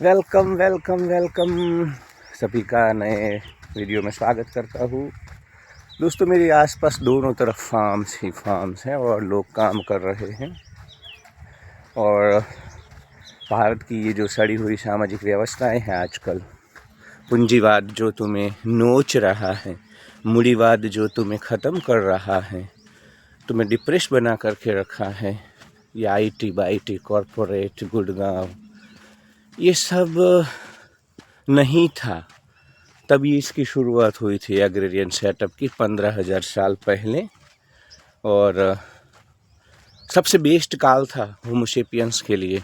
Welcome welcome welcome सभी का नए वीडियो में स्वागत करता हूँ। दोस्तों, मेरे आसपास दोनों तरफ फार्म्स ही फार्म्स हैं और लोग काम कर रहे हैं। और भारत की ये जो सड़ी हुई सामाजिक व्यवस्थाएं हैं आजकल, पूंजीवाद जो तुम्हें नोच रहा है, मूढ़ीवाद जो तुम्हें ख़त्म कर रहा है, तुम्हें डिप्रेस बना करके रखा है, ये आईटी बाईटी कॉरपोरेट गुड़गांव, ये सब नहीं था। तभी इसकी शुरुआत हुई थी एग्रेरियन सेटअप की 15,000 साल पहले। और सबसे बेस्ट काल था होमोसेपियंस के लिए,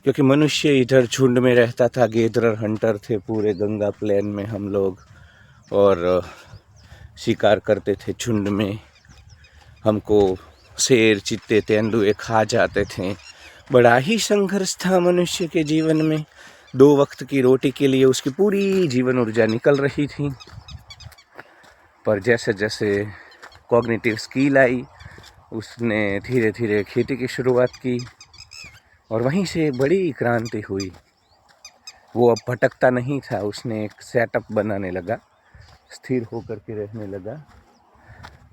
क्योंकि मनुष्य इधर झुंड में रहता था। गेदरर हंटर थे पूरे गंगा प्लेन में हम लोग, और शिकार करते थे झुंड में। हमको शेर चीते तेंदुए खा जाते थे। बड़ा ही संघर्ष था मनुष्य के जीवन में। 2 वक्त की रोटी के लिए उसकी पूरी जीवन ऊर्जा निकल रही थी। पर जैसे जैसे कॉग्निटिव स्किल आई, उसने धीरे धीरे खेती की शुरुआत की और वहीं से बड़ी क्रांति हुई। वो अब भटकता नहीं था, उसने एक सेटअप बनाने लगा, स्थिर होकर के रहने लगा।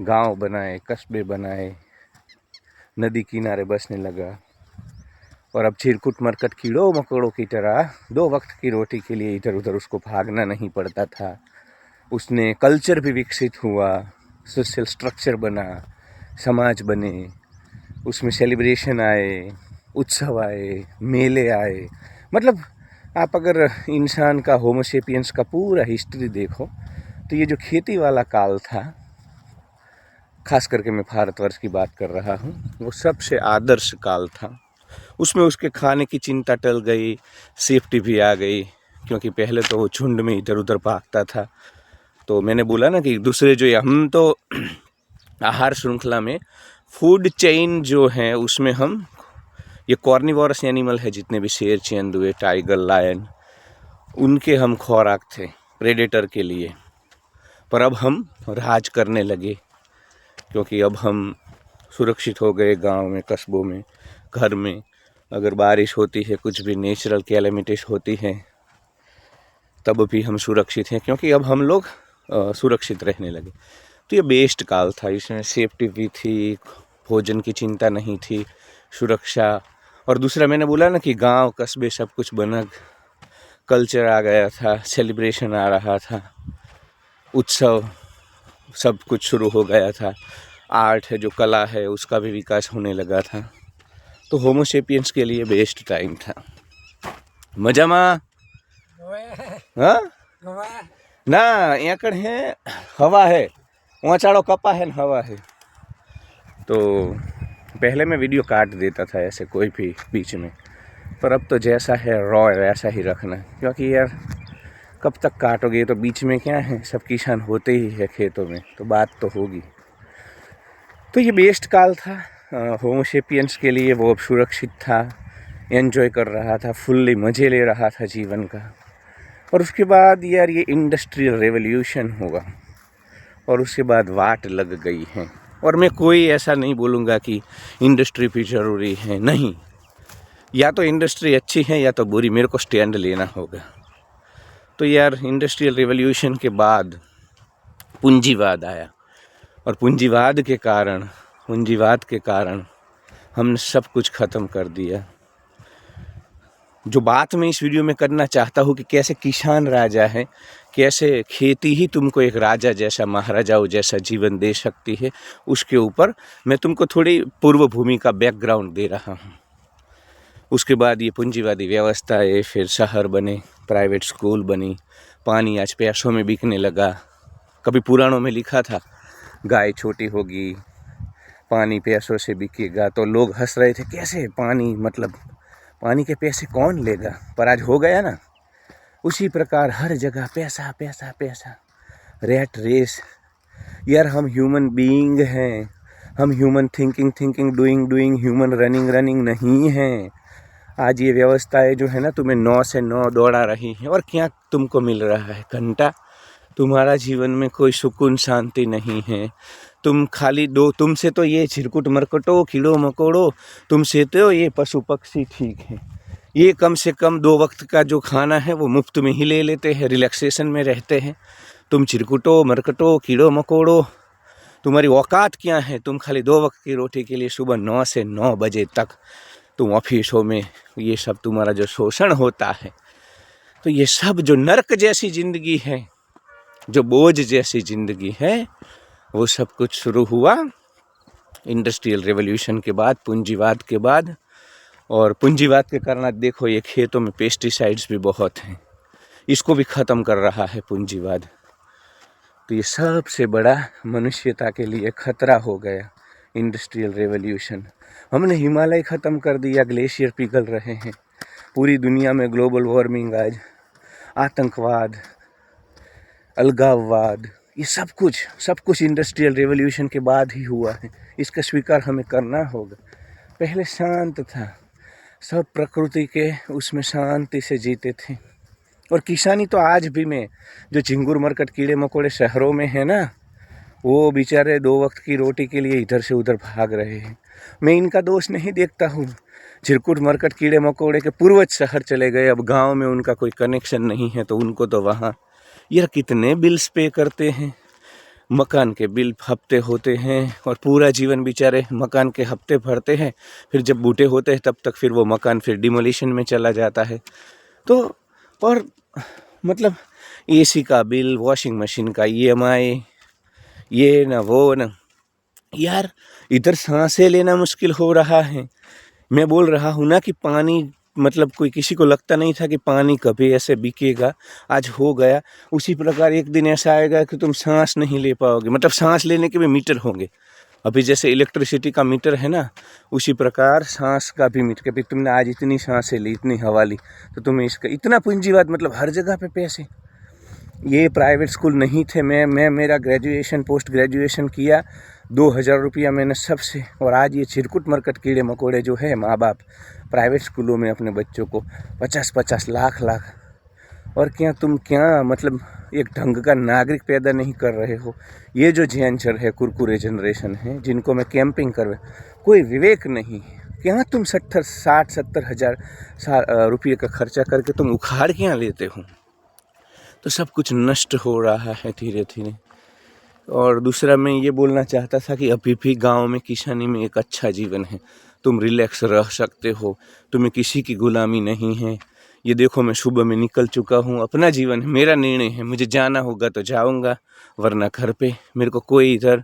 गांव बनाए, कस्बे बनाए, नदी किनारे बसने लगा। और अब चिरकुट मरकट कीड़ों मकोड़ों की तरह 2 वक्त की रोटी के लिए इधर उधर उसको भागना नहीं पड़ता था। उसने कल्चर भी विकसित हुआ, सोशल स्ट्रक्चर बना, समाज बने, उसमें सेलिब्रेशन आए, उत्सव आए, मेले आए। मतलब आप अगर इंसान का, होमोसेपियंस का पूरा हिस्ट्री देखो तो ये जो खेती वाला काल था, खास करके मैं भारतवर्ष की बात कर रहा हूँ, वो सबसे आदर्श काल था। उसमें उसके खाने की चिंता टल गई, सेफ्टी भी आ गई, क्योंकि पहले तो वो झुंड में इधर उधर भागता था। तो मैंने बोला ना कि दूसरे जो हम तो आहार श्रृंखला में, फूड चेन जो है उसमें हम, ये कॉर्निवोरस एनिमल है, जितने भी शेर तेंदुए टाइगर लायन, उनके हम खुराक थे प्रेडेटर के लिए। पर अब हम राज करने लगे, क्योंकि अब हम सुरक्षित हो गए। गांव में, कस्बों में, घर में अगर बारिश होती है, कुछ भी नेचुरल कैलेमिटीज होती हैं, तब भी हम सुरक्षित हैं, क्योंकि अब हम लोग सुरक्षित रहने लगे। तो ये बेस्ट काल था। इसमें सेफ्टी भी थी, भोजन की चिंता नहीं थी, सुरक्षा। और दूसरा मैंने बोला ना कि गांव कस्बे सब कुछ बना, कल्चर आ गया था, सेलिब्रेशन आ रहा था, उत्सव, सब कुछ शुरू हो गया था। आर्ट है, जो कला है, उसका भी विकास होने लगा था। तो होमोसेपियंस के लिए बेस्ट टाइम था। मजामा हाँ ना, यहाँ कड़ है हवा है, वहाँ चाड़ो कपा है, हवा है। तो पहले मैं वीडियो काट देता था ऐसे कोई भी बीच में, पर अब तो जैसा है रॉ वैसा ही रखना, क्योंकि यार कब तक काटोगे। तो बीच में क्या है, सब किसान होते ही है खेतों में, तो बात तो होगी। तो ये बेस्ट काल था होमोसेपियंस के लिए। वो अब सुरक्षित था, एंजॉय कर रहा था, फुल्ली मज़े ले रहा था जीवन का। और उसके बाद यार ये इंडस्ट्रियल रेवोल्यूशन हुआ और उसके बाद वाट लग गई है। और मैं कोई ऐसा नहीं बोलूँगा कि इंडस्ट्री भी ज़रूरी है, नहीं। या तो इंडस्ट्री अच्छी है या तो बुरी, मेरे को स्टैंड लेना होगा। तो यार इंडस्ट्रियल रेवोल्यूशन के बाद पूंजीवाद आया, और पूंजीवाद के कारण हमने सब कुछ ख़त्म कर दिया। जो बात मैं इस वीडियो में करना चाहता हूँ कि कैसे किसान राजा है, कैसे खेती ही तुमको एक राजा जैसा, महाराजाओं जैसा जीवन दे सकती है, उसके ऊपर मैं तुमको थोड़ी पूर्व भूमि का बैकग्राउंड दे रहा हूँ। उसके बाद ये पूंजीवादी व्यवस्था है, फिर शहर बने, प्राइवेट स्कूल बनी, पानी आज पैसों में बिकने लगा। कभी पुराणों में लिखा था गाय छोटी होगी, पानी पैसों से बिकेगा, तो लोग हंस रहे थे, कैसे पानी, मतलब पानी के पैसे कौन लेगा। पर आज हो गया ना। उसी प्रकार हर जगह पैसा पैसा पैसा, रैट रेस। यार हम ह्यूमन बीइंग हैं, हम human thinking doing, human running नहीं हैं। आज ये व्यवस्थाएं जो है ना, तुम्हें 9 से 9 दौड़ा रही हैं, और क्या तुमको मिल रहा है? घंटा। तुम्हारा जीवन में कोई सुकून शांति नहीं है। तुम खाली तुमसे तो ये चिरकुट मरकटो, कीड़ो मकोड़ो, तुमसे तो ये पशु पक्षी ठीक है। ये कम से कम 2 वक्त का जो खाना है वो मुफ्त में ही ले लेते हैं, रिलैक्सेशन में रहते हैं। तुम चिरकुटो, मरकटो, कीड़ो मकोड़ो, तुम्हारी औकात क्या है? तुम खाली 2 वक्त की रोटी के लिए सुबह 9 से 9 बजे तक तुम ऑफिसों में, ये सब तुम्हारा जो शोषण होता है। तो ये सब जो नरक जैसी ज़िंदगी है, जो बोझ जैसी ज़िंदगी है, वो सब कुछ शुरू हुआ इंडस्ट्रियल रेवोल्यूशन के बाद, पूंजीवाद के बाद। और पूंजीवाद के कारण आज देखो ये खेतों में पेस्टिसाइड्स भी बहुत हैं, इसको भी ख़त्म कर रहा है पूंजीवाद। तो ये सबसे बड़ा मनुष्यता के लिए खतरा हो गया इंडस्ट्रियल रेवोल्यूशन। हमने हिमालय ख़त्म कर दिया, ग्लेशियर पिघल रहे हैं, पूरी दुनिया में ग्लोबल वार्मिंग, आज आतंकवाद, अलगाववाद, ये सब कुछ इंडस्ट्रियल रेवोल्यूशन के बाद ही हुआ है। इसका स्वीकार हमें करना होगा। पहले शांत था, सब प्रकृति के उसमें शांति से जीते थे। और किसानी तो आज भी में, जो झिंगुर मरकट कीड़े मकोड़े शहरों में है ना, वो बेचारे 2 वक्त की रोटी के लिए इधर से उधर भाग रहे हैं। मैं इनका दोष नहीं देखता हूँ। चिरकुट मरकट कीड़े मकोड़े के पूर्वज शहर चले गए, अब गांव में उनका कोई कनेक्शन नहीं है, तो उनको तो वहाँ यार कितने बिल्स पे करते हैं। मकान के बिल हफ्ते होते हैं और पूरा जीवन बेचारे मकान के हफ्ते भरते हैं। फिर जब बूढ़े होते हैं तब तक फिर वो मकान फिर डिमोलिशन में चला जाता है। तो और मतलब एसी का बिल, वॉशिंग मशीन का EMI, ये ना वो ना, यार इधर सांसें लेना मुश्किल हो रहा है। मैं बोल रहा हूँ ना कि पानी, मतलब कोई किसी को लगता नहीं था कि पानी कभी ऐसे बिकेगा, आज हो गया। उसी प्रकार एक दिन ऐसा आएगा कि तुम सांस नहीं ले पाओगे, मतलब सांस लेने के भी मीटर होंगे। अभी जैसे इलेक्ट्रिसिटी का मीटर है ना, उसी प्रकार सांस का भी मीटर, कि तुमने आज इतनी सांसें ली, इतनी हवा ली, तो तुम्हें इसका इतना पूंजीवाद, मतलब हर जगह पे पैसे। ये प्राइवेट स्कूल नहीं थे। मैं मेरा ग्रेजुएशन, पोस्ट ग्रेजुएशन किया, 2000 रुपया मैंने सबसे। और आज ये चिरकुट मरकट कीड़े मकोड़े जो है, माँ बाप प्राइवेट स्कूलों में अपने बच्चों को 50-50 लाख और तुम क्या मतलब एक ढंग का नागरिक पैदा नहीं कर रहे हो। ये जो जेंचर है, कुरकुरे जनरेशन है, जिनको मैं कैंपिंग कर, कोई विवेक नहीं है। क्या तुम 60-70 हज़ार रुपये का खर्चा करके तुम उखाड़ क्या लेते हो? तो सब कुछ नष्ट हो रहा है धीरे धीरे। और दूसरा मैं ये बोलना चाहता था कि अभी भी गांव में किसानी में एक अच्छा जीवन है। तुम रिलैक्स रह सकते हो, तुम्हें किसी की गुलामी नहीं है। ये देखो मैं सुबह में निकल चुका हूँ, अपना जीवन है, मेरा निर्णय है, मुझे जाना होगा तो जाऊँगा, वरना घर पे। मेरे को कोई इधर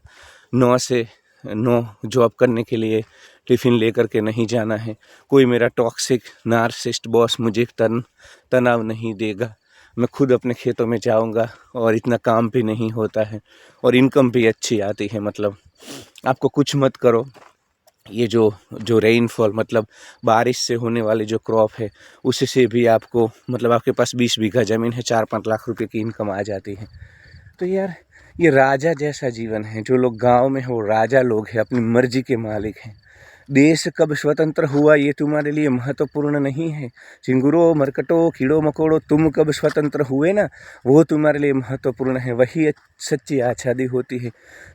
9 से 9 जॉब करने के लिए टिफ़िन लेकर के नहीं जाना है। कोई मेरा टॉक्सिक नार्सिसिस्ट बॉस मुझे तनाव नहीं देगा। मैं खुद अपने खेतों में जाऊंगा और इतना काम भी नहीं होता है और इनकम भी अच्छी आती है। मतलब आपको कुछ मत करो, ये जो रेनफॉल, मतलब बारिश से होने वाली जो क्रॉप है, उससे भी आपको, मतलब आपके पास 20 बीघा ज़मीन है, 4-5 लाख रुपए की इनकम आ जाती है। तो यार ये राजा जैसा जीवन है। जो लोग गांव में हो, राजा लोग हैं, अपनी मर्जी के मालिक हैं। देश कब स्वतंत्र हुआ ये तुम्हारे लिए महत्वपूर्ण नहीं है। चिंगुरो मरकटो कीड़ो मकोड़ो, तुम कब स्वतंत्र हुए ना, वो तुम्हारे लिए महत्वपूर्ण है। वही सच्ची आज़ादी होती है।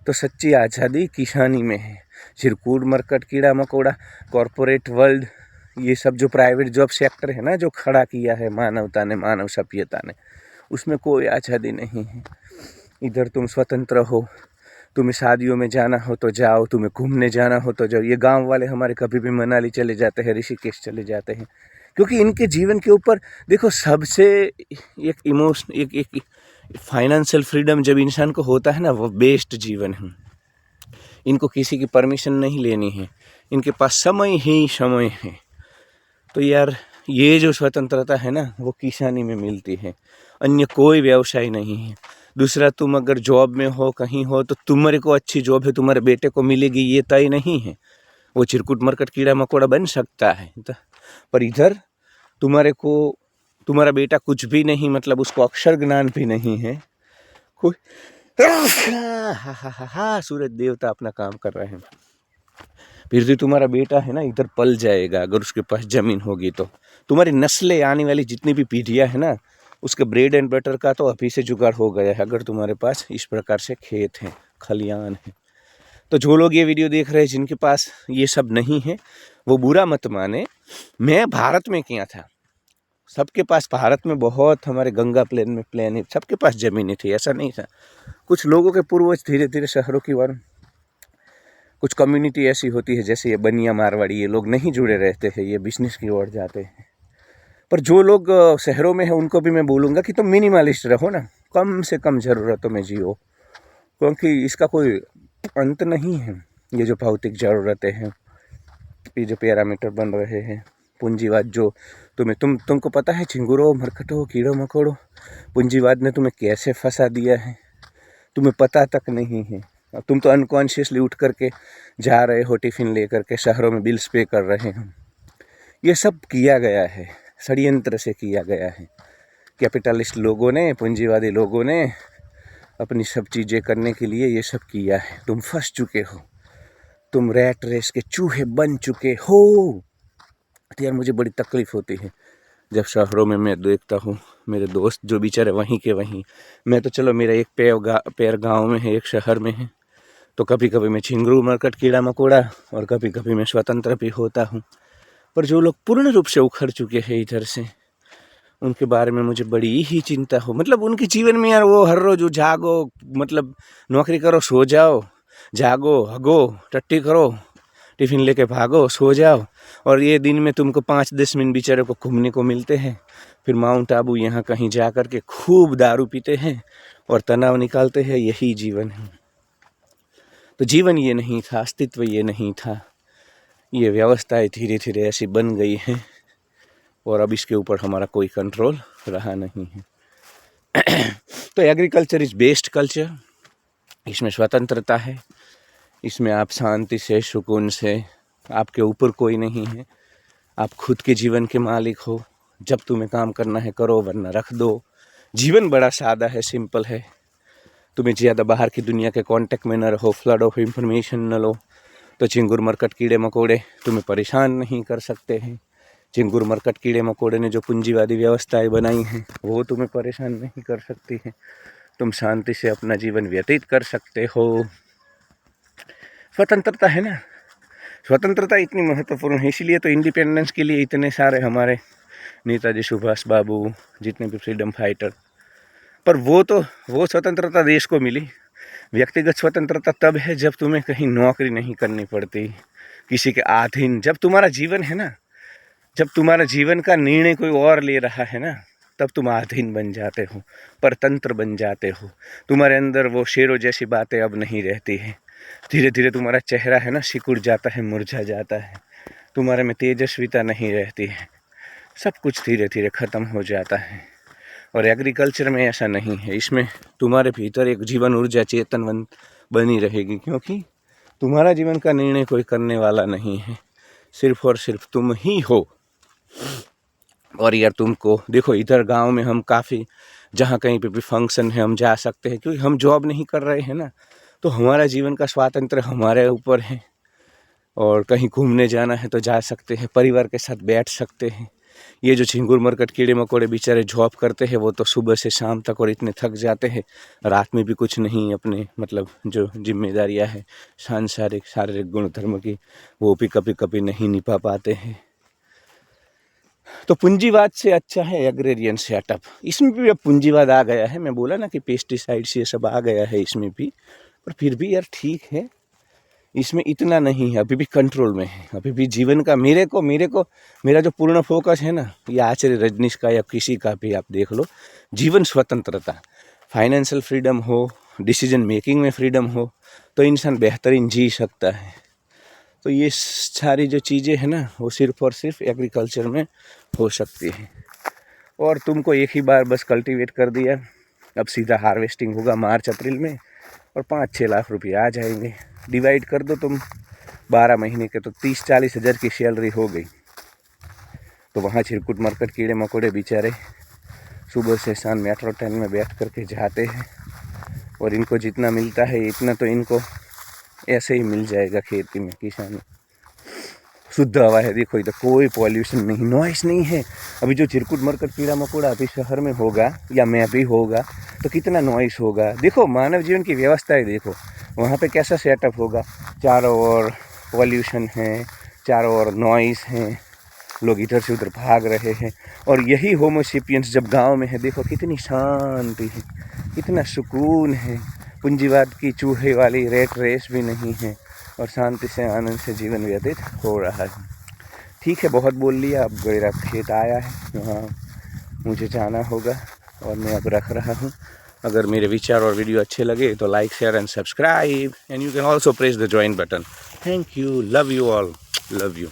तो सच्ची आज़ादी किसानी में है। चिरकुट मरकट कीड़ा मकोड़ा, कॉरपोरेट वर्ल्ड, ये सब जो प्राइवेट जॉब सेक्टर है ना, जो खड़ा किया है मानवता ने, मानव सभ्यता ने, उसमें कोई आज़ादी नहीं है। इधर तुम स्वतंत्र हो, तुम्हें शादियों में जाना हो तो जाओ, तुम्हें घूमने जाना हो तो जाओ। ये गांव वाले हमारे कभी भी मनाली चले जाते हैं, ऋषिकेश चले जाते हैं, क्योंकि इनके जीवन के ऊपर देखो सबसे एक इमोशन, एक फाइनेंशियल फ्रीडम जब इंसान को होता है ना, वो बेस्ट जीवन है। इनको किसी की परमिशन नहीं लेनी है, इनके पास समय ही समय है। तो यार ये जो स्वतंत्रता है ना, वो किसानी में मिलती है, अन्य कोई व्यवसाय नहीं है। दूसरा, तुम अगर जॉब में हो, कहीं हो, तो तुम्हारे को अच्छी जॉब है, तुम्हारे बेटे को मिलेगी ये तय नहीं है। वो चिरकुट मरकट कीड़ा मकोड़ा बन सकता है, पर इधर तुम्हारा बेटा कुछ भी नहीं, मतलब उसको अक्षर ज्ञान भी नहीं है। कोई सूरज देवता अपना काम कर रहे हैं। फिर भी तुम्हारा बेटा है ना, इधर पल जाएगा अगर उसके पास ज़मीन होगी तो। तुम्हारी नस्लें, आने वाली जितनी भी पीढ़ियाँ हैं ना, उसके ब्रेड एंड बटर का तो अभी से जुगाड़ हो गया है, अगर तुम्हारे पास इस प्रकार से खेत हैं, खलियान हैं। तो जो लोग ये वीडियो देख रहे हैं, जिनके पास ये सब नहीं है, वो बुरा मत माने। मैं भारत में किया था, सबके पास भारत में बहुत, हमारे गंगा प्लेन में प्लेन, सबके पास ज़मीनें थी, ऐसा नहीं था। कुछ लोगों के पूर्वज धीरे धीरे शहरों की ओर, कुछ कम्युनिटी ऐसी होती है जैसे ये बनिया मारवाड़ी, ये लोग नहीं जुड़े रहते हैं, ये बिजनेस की ओर जाते हैं। पर जो लोग शहरों में हैं उनको भी मैं बोलूँगा कि तुम मिनिमलिस्ट रहो ना, कम से कम ज़रूरतों में जियो, क्योंकि इसका कोई अंत नहीं है। ये जो भौतिक ज़रूरतें हैं, ये जो पैरामीटर बन रहे हैं, पूंजीवाद जो तुमको पता है, झिंगुरों मरकटों कीड़ों मकोड़ों, पूंजीवाद ने तुम्हें कैसे फंसा दिया है, तुम्हें पता तक नहीं है। तुम तो अनकॉन्शियसली उठ करके जा रहे हो टिफ़िन ले करके, शहरों में बिल्स पे कर रहे हो। ये सब किया गया है, षड्यंत्र से किया गया है। कैपिटलिस्ट लोगों ने, पूंजीवादी लोगों ने अपनी सब चीज़ें करने के लिए ये सब किया है। तुम फंस चुके हो, तुम रैट रेस के चूहे बन चुके हो। तो यार मुझे बड़ी तकलीफ़ होती है जब शहरों में मैं देखता हूँ मेरे दोस्त जो बेचारे वहीं के वहीं, मैं तो चलो मेरा एक पैर गाँव में है, एक शहर में है, तो कभी कभी मैं झिंगुर मरकट कीड़ा मकोड़ा और कभी कभी मैं स्वतंत्र भी होता हूँ। पर जो लोग पूर्ण रूप से उखड़ चुके हैं इधर से, उनके बारे में मुझे बड़ी ही चिंता हो। मतलब उनके जीवन में यार वो हर रोज जागो, मतलब नौकरी करो, सो जाओ, जागो, हगो, टट्टी करो, टिफ़िन लेके भागो, सो जाओ, और ये दिन में तुमको 5-10 मिनट बेचारे को घूमने को मिलते हैं। फिर माउंट आबू यहाँ कहीं जा कर के खूब दारू पीते हैं और तनाव निकालते हैं। यही जीवन है। तो जीवन ये नहीं था, अस्तित्व ये नहीं था। ये व्यवस्थाएं धीरे धीरे ऐसी बन गई हैं और अब इसके ऊपर हमारा कोई कंट्रोल रहा नहीं है। तो एग्रीकल्चर इज बेस्ट कल्चर, इसमें स्वतंत्रता है, इसमें आप शांति से, सुकून से, आपके ऊपर कोई नहीं है, आप खुद के जीवन के मालिक हो। जब तुम्हें काम करना है करो, वरना रख दो। जीवन बड़ा सादा है, सिंपल है। तुम्हें ज़्यादा बाहर की दुनिया के कांटेक्ट में न रहो, फ्लड ऑफ इंफॉर्मेशन न लो, तो झिंगुर मरकट कीड़े मकोड़े तुम्हें परेशान नहीं कर सकते हैं। झिंगुर मरकट कीड़े मकोड़े ने जो पूंजीवादी व्यवस्थाएं बनाई हैं वो तुम्हें परेशान नहीं कर सकती हैं। तुम शांति से अपना जीवन व्यतीत कर सकते हो। स्वतंत्रता है ना, स्वतंत्रता इतनी महत्वपूर्ण है, इसीलिए तो इंडिपेंडेंस के लिए इतने सारे हमारे नेताजी सुभाष बाबू, जितने भी फ्रीडम फाइटर। पर वो स्वतंत्रता देश को मिली। व्यक्तिगत स्वतंत्रता तब है जब तुम्हें कहीं नौकरी नहीं करनी पड़ती, किसी के अधीन। जब तुम्हारा जीवन है ना, जब तुम्हारा जीवन का निर्णय कोई और ले रहा है ना, तब तुम अधीन बन जाते हो, परतंत्र बन जाते हो। तुम्हारे अंदर वो शेरों जैसी बातें अब नहीं रहती है। धीरे धीरे तुम्हारा चेहरा है ना सिकुड़ जाता है, मुरझा जाता है, तुम्हारे में तेजस्विता नहीं रहती है, सब कुछ धीरे धीरे ख़त्म हो जाता है। और एग्रीकल्चर में ऐसा नहीं है, इसमें तुम्हारे भीतर एक जीवन ऊर्जा चेतन बनी रहेगी, क्योंकि तुम्हारा जीवन का निर्णय कोई करने वाला नहीं है, सिर्फ और सिर्फ तुम ही हो। और यार तुमको देखो, इधर गांव में हम काफ़ी, जहाँ कहीं पे भी फंक्शन है हम जा सकते हैं, क्योंकि हम जॉब नहीं कर रहे हैं ना, तो हमारा जीवन का स्वातंत्र्य हमारे ऊपर है। और कहीं घूमने जाना है तो जा सकते हैं, परिवार के साथ बैठ सकते हैं। ये जो झिंगुर मरकट कीड़े मकोड़े बेचारे जॉब करते हैं, वो तो सुबह से शाम तक और इतने थक जाते हैं, रात में भी कुछ नहीं अपने मतलब जो जिम्मेदारियां हैं शारीरिक गुणधर्म की, वो भी कभी कभी नहीं निभा पाते हैं। तो पूंजीवाद से अच्छा है एग्रेरियन सेटअप। इसमें भी अब पूंजीवाद आ गया है, मैं बोला ना कि पेस्टिसाइड्स ये सब आ गया है इसमें भी, पर फिर भी यार ठीक है, इसमें इतना नहीं है, अभी भी कंट्रोल में है। अभी भी जीवन का मेरे को मेरा जो पूर्ण फोकस है ना, ये आचार्य रजनीश का या किसी का भी आप देख लो, जीवन स्वतंत्रता, फाइनेंशियल फ्रीडम हो, डिसीजन मेकिंग में फ्रीडम हो, तो इंसान बेहतरीन जी सकता है। तो ये सारी जो चीज़ें हैं ना, वो सिर्फ और सिर्फ एग्रीकल्चर में हो सकती है। और तुमको एक ही बार बस कल्टीवेट कर दिया, अब सीधा हार्वेस्टिंग होगा मार्च अप्रैल में, और 5-6 लाख रुपये आ जाएंगे। डिवाइड कर दो तुम 12 महीने के, तो 30-40 हज़ार की सैलरी हो गई। तो वहाँ छिरकुट मरकट कीड़े मकोड़े बेचारे सुबह से शाम मेट्रो ट्रेन में बैठ करके जाते हैं, और इनको जितना मिलता है इतना तो इनको ऐसे ही मिल जाएगा खेती में, किसानी। शुद्ध हवा है, देखो इधर कोई पॉल्यूशन नहीं, नॉइस नहीं है। अभी जो चिरकुट मरकट कीड़ा मकोड़ा अभी शहर में होगा या मैं भी होगा, तो कितना नॉइस होगा। देखो मानव जीवन की व्यवस्थाएं देखो, वहाँ पे कैसा सेटअप होगा, चारों ओर पॉल्यूशन है, चारों ओर नॉइस है, लोग इधर से उधर भाग रहे हैं। और यही होमोसेपियंस जब गांव में है, देखो कितनी शांति है, कितना सुकून है, पूंजीवाद की चूहे वाली रेट रेस भी नहीं है और शांति से आनंद से जीवन व्यतीत हो रहा है। ठीक है, बहुत बोल लिया। अब मेरा खेत आया है, वहाँ मुझे जाना होगा और मैं अब रख रहा हूँ। अगर मेरे विचार और वीडियो अच्छे लगे तो like, share and subscribe, and you can also press the join button. Thank you, love you all, love you.